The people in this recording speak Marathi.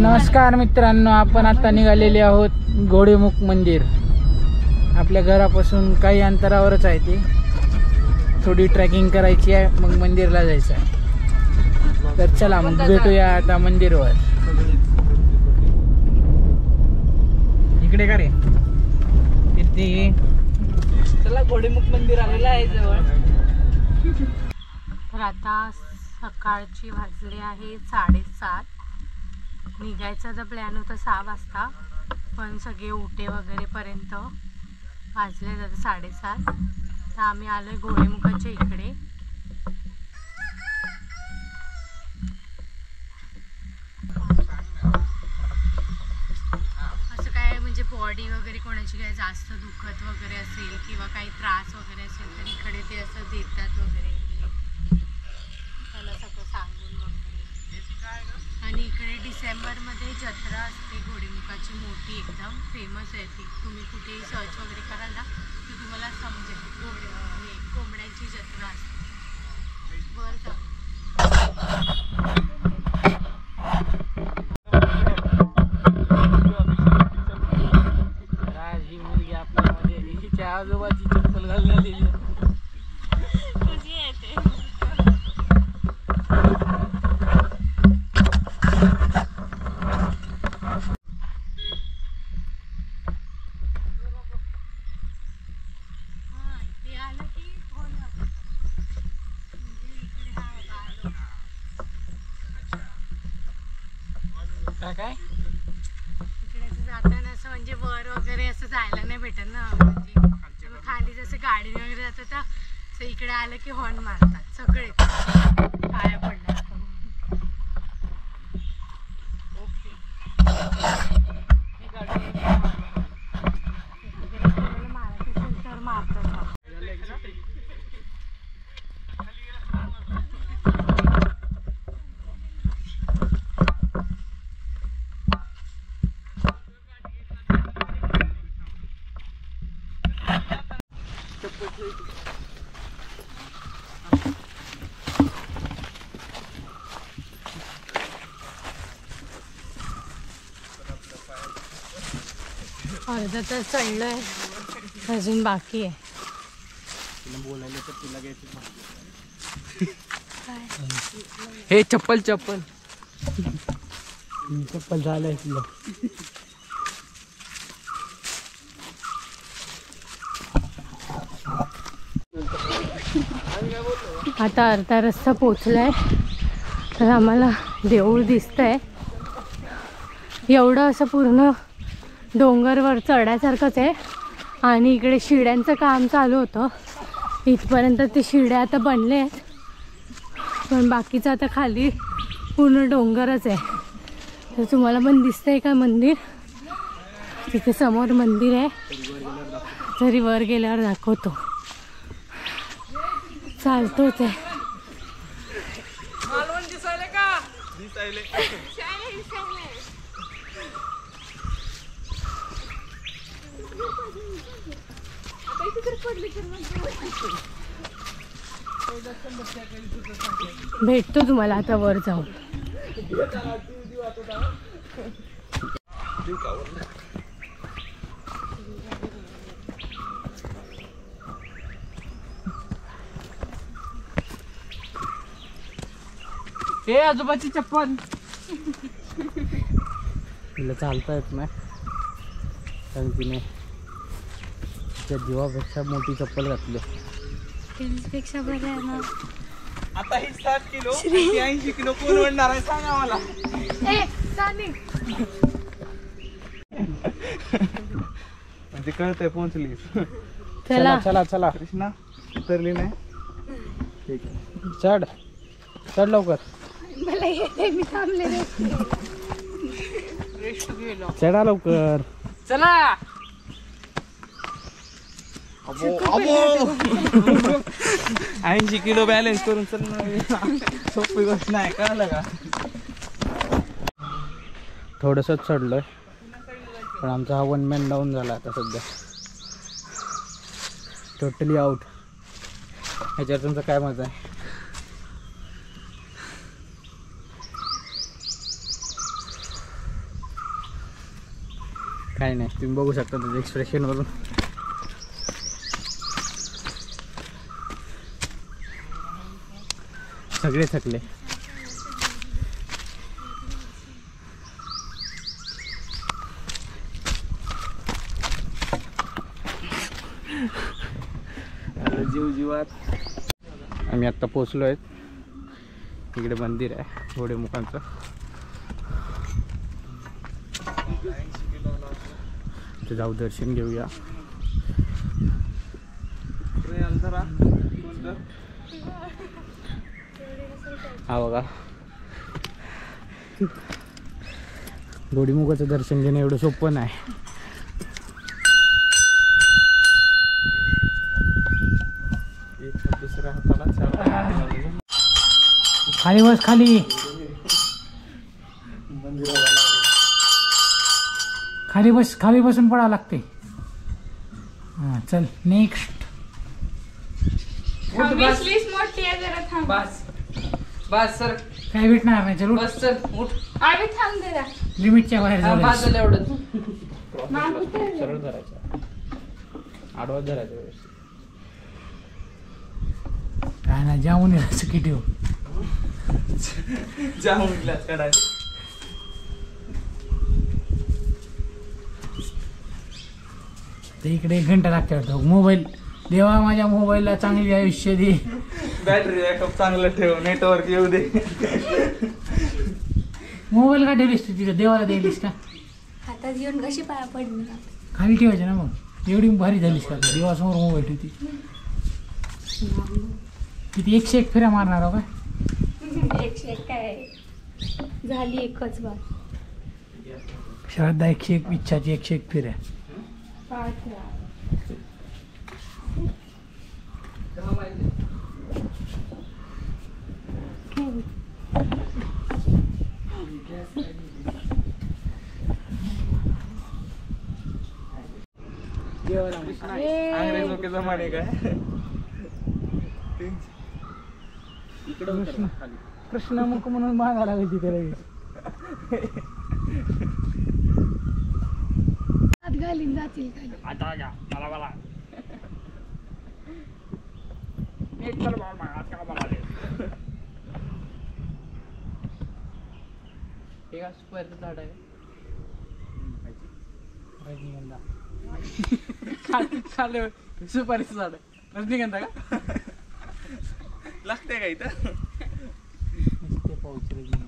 नमस्कार मित्रांनो, आपण आता निघालेले आहोत घोडेमुख मंदिर. आपल्या घरापासून काही अंतरावरच आहे ते. थोडी ट्रॅकिंग करायची आहे, मग मंदिरला जायचं आहे. तर चला मग भेटूया आता मंदिरवर. इकडे का रे किती? चला, घोडेमुख मंदिर आलेलं आहे जवळ. तर आता सकाळची वाजले आहे 7:30. निघायचा जर प्लॅन होता 6 वाजता, पण सगळे उठे वगैरे पर्यंत वाजले जातं 7:30. तर आम्ही आलोय घोडेमुखाच्या इकडे. असं काय म्हणजे बॉडी वगैरे कोणाची काय जास्त दुखत वगैरे असेल किंवा काही त्रास वगैरे असेल तर इकडे ते असं देतात वगैरे, त्याला सगळं सांगून वगैरे. आणि इकडे डिसेंबरमध्ये जत्रा असते घोडेमुखाची, मोठी एकदम फेमस आहे ती. तुम्ही कुठेही सर्च वगैरे कराल ना तर तुम्हाला समजेल. कोंबड्यांची जत्रा असते. बरं का? ही मुलगी आपल्यामध्ये हिच्या आजोबाची चप्पल घाललेली कशी आहे ते? काय इकडे असं जाताना असं म्हणजे वर वगैरे असं जायला नाही भेटत ना, म्हणजे खाली जसं गाडी वगैरे जातं तर असं इकडे आलं की हॉर्न मारतात सगळे पाया पडणार. मारायचं असेल तर मारतात. अर्धा तास चढलोय, अजून बाकी आहे. बोलायला तर तुला हे चप्पल झालंय तुला. आता अर्धा रस्ता पोचलाय. तर आम्हाला देऊळ दिसतंय. एवढं असं पूर्ण डोंगरवर चढण्यासारखंच आहे. आणि इकडे शिड्यांचं काम चालू होतं. इथपर्यंत ते शिड्या आता बनले आहेत, पण बाकीचं आता खाली पूर्ण डोंगरच आहे. तर तुम्हाला पण दिसतंय का मंदिर? तिथे समोर मंदिर आहे. तरी वर गेल्यावर दाखवतो. चालतोच आहे. भेटतो तुम्हाला आता वर जाऊन. हे आजोबाची चप्पल. तिला चालता येत नाही, कारण तिने तिच्या जीवापेक्षा मोठी चप्पल घातली. पेक्षा बरं आहे ना. आता ही 60 किलो 80 किलो कोण ओढणार आहे सांगा मला. म्हणजे कळतंय पोहोचलीस. चला चला चला. कृष्णा उतरली नाही. ठीक आहे, चढ लवकर. मला येते, मी थांबले रे. चढा लवकर. चला. 80 किलो बॅलन्स करून चल. सोपी गोष्ट नाही, कळलं का? थोडंसंच चढलोय, पण आमचा हा 1 मॅन डाऊन झाला आता सध्या. Totally out. ह्याच्यावर तुमचं काय मत आहे? काय नाही, तुम्ही बघू शकता त्याच्या एक्सप्रेशनवरून. सगळे थकले. जीव जीवात आम्ही आत्ता पोचलो आहेत. इकडे मंदिर आहे घोडेमुखांचं. तर जाऊ दर्शन घेऊया. हा बघा, घोडेमुखाचं दर्शन घेणं एवढं सोपं नाही. खाली बस, खाली खाली बस, खाली बसून पडावं लागते. हां चल नेक्स्ट. मोठी आहे जरा थांब. बस बस सर, काय भेटणार नाही. चल बस सर उठ. आम्ही थांब जरा. लिमिटच्या बाहेर हा, बस झालं. झालं एवढं. सरळ धरायचं, आडवा धरायचं व्यवस्थित. काय ना जाऊन यायचं किती हो. जाऊन ग्लास काढायचं. ते इकडे 1 घंटा लागते वाटतं. मोबाईल देवा, माझ्या मोबाईलला चांगली आयुष्य दे. बॅटरी बॅकअप चांगलं ठेव, नेटवर्क येऊ दे. मोबाईल का ठेवलीस तू तिथं? देवाला द्यायलीस का? हातात घेऊन कशी पाया पडणार? खाली ठेवायचे ना मग. एवढी भारी झालीस का? देवासमोर मोबाईल ठेवती. किती 101 फेऱ्या मारणार हो काय? 101 काय झाली, एकच बार. श्रद्धा 101, इच्छाची 101 फेऱ्या. अंग्रेजों के जमाने का है. कृष्ण मुख म्हणून मागा लागेल तिथे लगेच. हात घालीन जातील खाली. आता या मला मला नीट चल बाबा, आज का मला दे. हे का सुपारीचं झाड आहे? रजनीगंधा. खाल्लं सुपारीचं झाड आहे. रजनीगंधा का लागते का इथं? नुसते पाऊस रजनीगंधा.